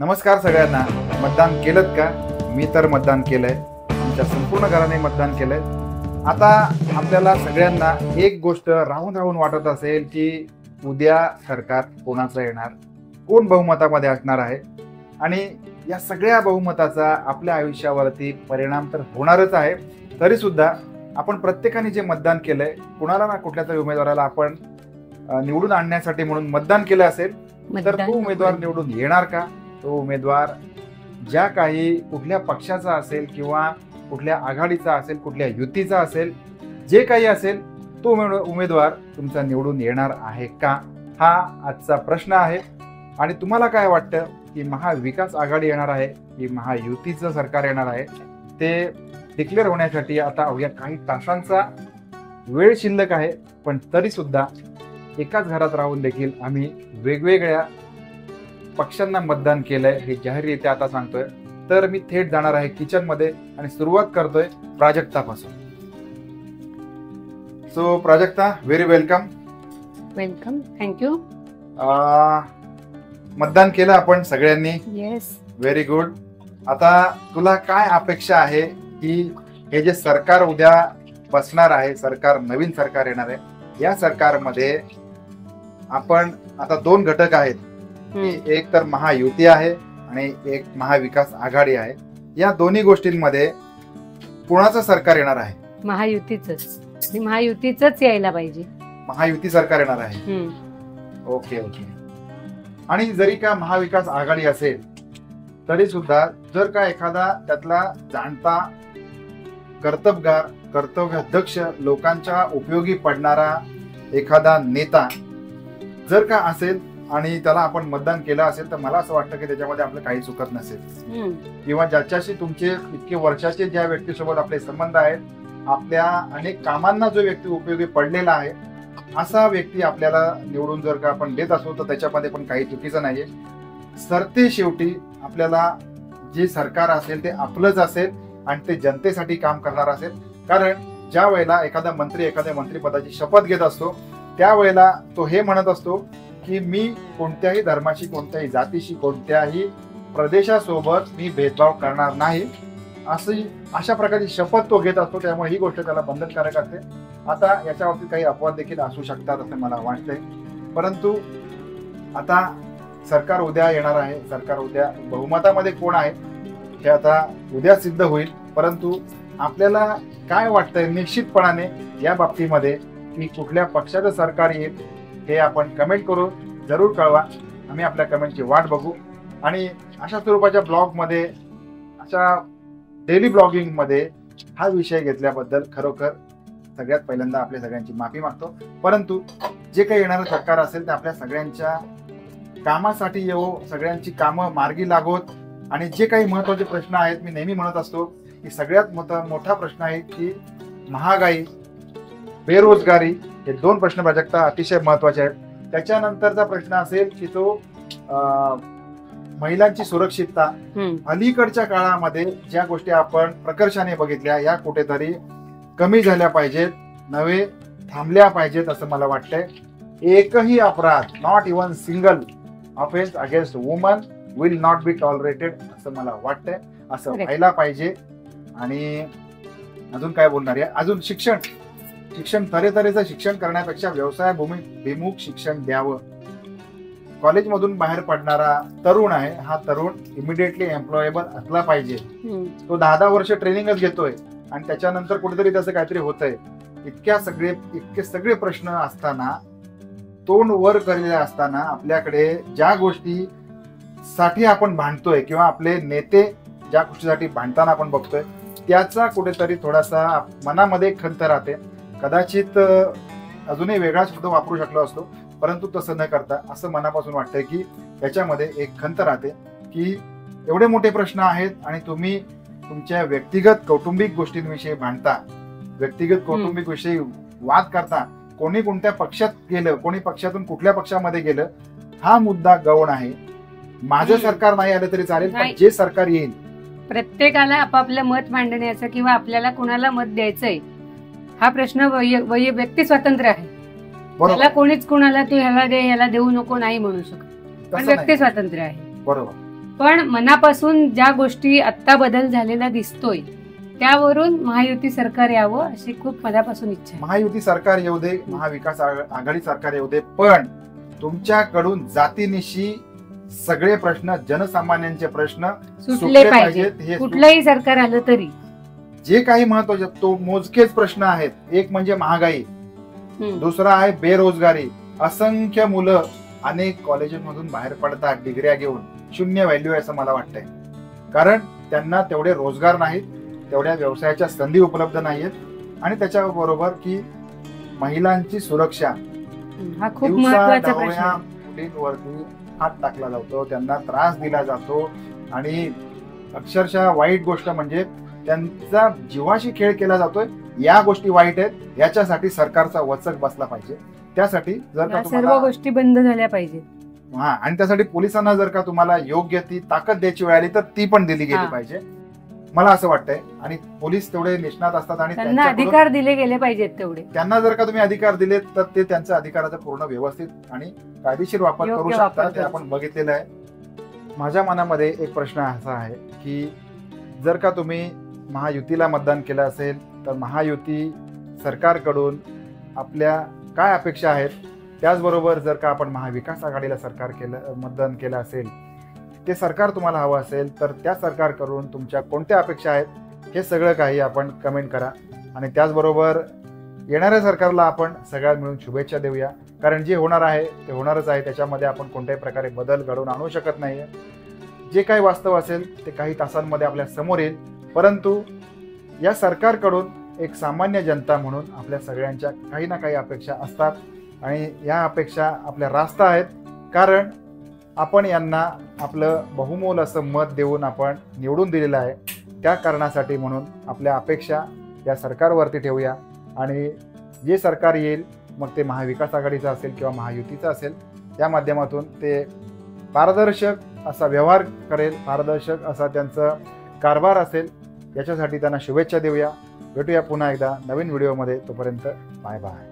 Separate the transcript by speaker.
Speaker 1: नमस्कार सगळ्यांना. मतदान केलं का? मी तर मतदान केलंय. आमच्या संपूर्ण घराने मतदान केलंय. आता आपल्याला सगळ्यांना एक गोष्ट राहून राहून वाटत असेल की उद्या सरकार कोणाचं येणार, कोण बहुमतामध्ये असणार आहे, आणि या सगळ्या बहुमताचा आपल्या आयुष्यावरती परिणाम तर होणारच आहे. तरी सुद्धा आपण प्रत्येकाने जे मतदान केलंय, कुणाला ना कुठल्या तरी उमेदवाराला आपण निवडून आणण्यासाठी म्हणून मतदान केलं असेल, तर तो उमेदवार निवडून येणार का? तो उमेदवार ज्या काही कुठल्या पक्षाचा असेल किंवा कुठल्या आघाडीचा असेल, कुठल्या युतीचा असेल, जे काही असेल, तो उमेदवार तुमचा निवडून येणार आहे का? हा आजचा प्रश्न आहे. आणि तुम्हाला काय वाटतं की महाविकास आघाडी येणार आहे की महायुतीचं सरकार येणार आहे? ते डिक्लेअर होण्यासाठी आता अवघ्या काही तासांचा वेळ शिल्लक आहे. पण तरी सुद्धा एकाच घरात राहून देखील आम्ही वेगवेगळ्या पक्षांना मतदान केलंय हे जाहीररित्या आता सांगतोय. तर मी थेट जाणार आहे किचन मध्ये आणि सुरुवात करतोय प्राजक्तापासून. So Prajakta, very welcome.
Speaker 2: Welcome, thank you.
Speaker 1: मतदान केलं आपण सगळ्यांनी.
Speaker 2: येस.
Speaker 1: Very good. आता तुला काय अपेक्षा आहे की हे जे सरकार उद्या बसणार आहे, सरकार नवीन सरकार येणार आहे, या सरकारमध्ये आपण आता दोन घटक आहेत, एक तर महायुती आहे आणि एक महाविकास आघाडी आहे. या दोन्ही गोष्टींमध्ये कोणाचं सरकार येणार आहे?
Speaker 2: महायुतीच यायला पाहिजे.
Speaker 1: महायुती सरकार येणार आहे. Okay okay. आणि जरी का महाविकास आघाडी असेल तरी सुद्धा जर का एखादा त्यातला जाणता, कर्तबगार, कर्तव्यदक्ष, लोकांच्या उपयोगी पडणारा एखादा नेता जर का असेल आणि त्याला आपण मतदान केलं असेल, तर मला असं वाटतं की त्याच्यामध्ये आपलं काही चुकत नसेल. किंवा ज्याच्याशी तुमचे इतके वर्षाचे ज्या व्यक्तीसोबत आपले संबंध आहेत, आपल्या अनेक कामांना जो व्यक्ती उपयोगी पडलेला आहे, असा व्यक्ती आपल्याला निवडून जर का आपण देत असू तर त्याच्यामध्ये पण काही चुकीचं नाहीये. सरते शेवटी आपल्याला जे सरकार असेल ते आपलंच असेल आणि ते जनतेसाठी काम करणार असेल. कारण ज्या वेळेला एखादा मंत्री एखाद्या मंत्रिपदाची शपथ घेत असतो, त्यावेळेला तो हे म्हणत असतो की मी कोणत्याही धर्माशी, कोणत्याही जातीशी, कोणत्याही प्रदेशासोबत मी भेदभाव करणार नाही, अशा प्रकारची शपथ तो घेत असतो. त्यामुळे ही गोष्ट त्याला बंधनकारक असते. आता याच्या बाबतीत काही अपवाद देखील असू शकतात असं मला वाटतंय. परंतु आता सरकार उद्या येणार आहे. सरकार उद्या बहुमतामध्ये कोण आहे हे आता उद्या सिद्ध होईल. परंतु आपल्याला काय वाटतंय निश्चितपणाने या बाबतीमध्ये की कुठल्या पक्षाचं सरकार येईल हे आपण कमेंट करून जरूर कळवा. आम्ही आपल्या कमेंटची वाट बघू. आणि अशा स्वरूपाच्या ब्लॉगमध्ये, अशा डेली ब्लॉगिंग मध्ये हा विषय घेतल्याबद्दल खरोखर सगळ्यात पहिल्यांदा आपल्या सगळ्यांची माफी मागतो. परंतु जे काही येणारं सरकार असेल ते आपल्या सगळ्यांच्या कामासाठी येवो, सगळ्यांची कामं मार्गी लागोत. आणि जे काही महत्वाचे प्रश्न आहेत, मी नेहमी म्हणत असतो की सगळ्यात मोठा प्रश्न आहे की महागाई, बेरोजगारी, हे दोन प्रश्न प्राजक्ता अतिशय महत्वाचे आहेत. त्याच्यानंतरचा प्रश्न असेल की तो महिलांची सुरक्षितता. अलीकडच्या काळामध्ये ज्या गोष्टी आपण प्रकर्षाने बघितल्या, या कुठेतरी कमी झाल्या पाहिजेत, नव्हे थांबल्या पाहिजेत असं मला वाटतंय. एकही अपराध, not even single offence against woman will not be tolerated असं मला वाटतंय. असं व्हायला पाहिजे. आणि अजून काय बोलणार आहे? अजून शिक्षण तऱ्हेतऱ्हेचं शिक्षण करण्यापेक्षा व्यवसायाभिमुख शिक्षण द्यावं. कॉलेजमधून बाहेर पडणारा तरुण आहे, हा तरुण इमिडिएटली एम्प्लॉयेबल असला पाहिजे. तो 10 वर्ष ट्रेनिंगच घेतोय आणि त्याच्यानंतर कुठेतरी त्याचं काहीतरी होतंय. इतके सगळे प्रश्न असताना, तोंड वर केलेले असताना, आपल्याकडे ज्या गोष्टीसाठी आपण भांडतोय किंवा आपले नेते ज्या गोष्टीसाठी भांडताना आपण बघतोय, त्याचा कुठेतरी थोडासा मनामध्ये खंत राहते. कदाचित अजूनही वेगळा शब्द वापरू शकलो असतो, परंतु तसं न करता असं मनापासून वाटतंय की त्याच्यामध्ये एक खंत राहते की एवढे मोठे प्रश्न आहेत आणि तुम्ही तुमच्या व्यक्तिगत कौटुंबिक गोष्टींविषयी भांडता, व्यक्तिगत कौटुंबिक विषयी वाद करता. कोणी कोणत्या पक्षात गेलं, कोणी पक्षातून कुठल्या पक्षामध्ये गेलं, हा मुद्दा गौण आहे. माझं सरकार नाही आलं तरी चालेल, पण जे सरकार येईल,
Speaker 2: प्रत्येकाला आपापलं मत मांडण्याचं किंवा आपल्याला कोणाला मत द्यायचंय हा प्रश्न व्यक्ती स्वातंत्र्य आहे. त्याला कोणीच कोणाला तू ह्याला दे ह्याला देऊ नको नाही म्हणू शकत, पण व्यक्ती स्वातंत्र्य आहे.
Speaker 1: बरोबर.
Speaker 2: पण मनापासून ज्या गोष्टी आता बदल झालेला दिसतोय त्यावरून महायुती सरकार यावं अशी खूप मनापासून इच्छा आहे.
Speaker 1: महायुती सरकार येऊ दे, महाविकास आघाडी सरकार येऊ दे, पण तुमच्याकडून जातीनिशी सगळे प्रश्न, जनसामान्यांचे प्रश्न
Speaker 2: सुटले पाहिजेत.
Speaker 1: हे
Speaker 2: कुठलंही सरकार आलं तरी
Speaker 1: जे काही महत्वाचे तो मोजकेच प्रश्न आहेत. एक म्हणजे महागाई, दुसरा आहे बेरोजगारी. असंख्य मुलं अनेक कॉलेजेसमधून बाहेर पडतात डिग्र्या घेऊन, शून्य व्हॅल्यू आहे असं मला वाटतंय. कारण त्यांना तेवढे रोजगार नाहीत, तेवढ्या व्यवसायाच्या संधी उपलब्ध नाहीत. आणि त्याच्याबरोबर की महिलांची सुरक्षा,
Speaker 2: हा खूप महत्वाचा प्रश्न आहे.
Speaker 1: मुलींवरती हात टाकला जातो, त्यांना त्रास दिला जातो आणि अक्षरशः वाईट गोष्ट म्हणजे त्यांचा जीवाशी खेळ केला जातोय. या गोष्टी वाईट आहेत, याच्यासाठी सरकारचा वचक बसला पाहिजे. त्यासाठी जर का
Speaker 2: सर्व गोष्टी बंद झाल्या पाहिजेत.
Speaker 1: आणि त्यासाठी पोलिसांना जर का तुम्हाला योग्य ती ताकद द्यायची वेळ आली तर ती पण दिली गेली पाहिजे, मला असं वाटतंय. आणि पोलीस तेवढे निष्णात असतात आणि
Speaker 2: त्यांना अधिकार दिले गेले पाहिजेत तेवढे.
Speaker 1: त्यांना जर का तुम्ही अधिकार दिलेत तर ते त्यांच्या अधिकाराचा पूर्ण व्यवस्थित आणि कायदेशीर वापर करू शकतात, ते आपण बघितलेलं आहे. माझ्या मनामध्ये एक प्रश्न असा आहे की जर का तुम्ही महायुतीला मतदान केलं असेल तर महायुती सरकारकडून आपल्या काय अपेक्षा आहेत, त्याचबरोबर जर का आपण महाविकास आघाडीला मतदान केलं असेल, ते सरकार तुम्हाला हवं असेल तर त्या सरकारकडून तुमच्या कोणत्या अपेक्षा आहेत, हे सगळं काही आपण कमेंट करा. आणि त्याचबरोबर येणाऱ्या सरकारला आपण सगळ्यात मिळून शुभेच्छा देऊया. कारण जे होणार आहे ते होणारच आहे, त्याच्यामध्ये आपण कोणत्याही प्रकारे बदल घडवून आणू शकत नाहीये. जे काही वास्तव असेल ते काही तासांमध्ये आपल्या समोर येईल. परंतु या सरकारकडून एक सामान्य जनता म्हणून आपल्या सगळ्यांच्या काही ना काही अपेक्षा असतात आणि या अपेक्षा आपल्या रास्त आहेत. कारण आपण यांना आपलं बहुमोल असं मत देऊन आपण निवडून दिलेलं आहे. त्या कारणासाठी म्हणून आपल्या अपेक्षा या सरकारवरती ठेवूया आणि जे सरकार येईल, मग ते महाविकास आघाडीचं असेल किंवा महायुतीचं असेल, या माध्यमातून ते पारदर्शक असा व्यवहार करेल, पारदर्शक असा त्यांचं कारभार असेल. याच्यासाठी त्यांना शुभेच्छा देऊया. भेटूया पुन्हा एकदा नवीन व्हिडिओमध्ये. तोपर्यंत बाय बाय.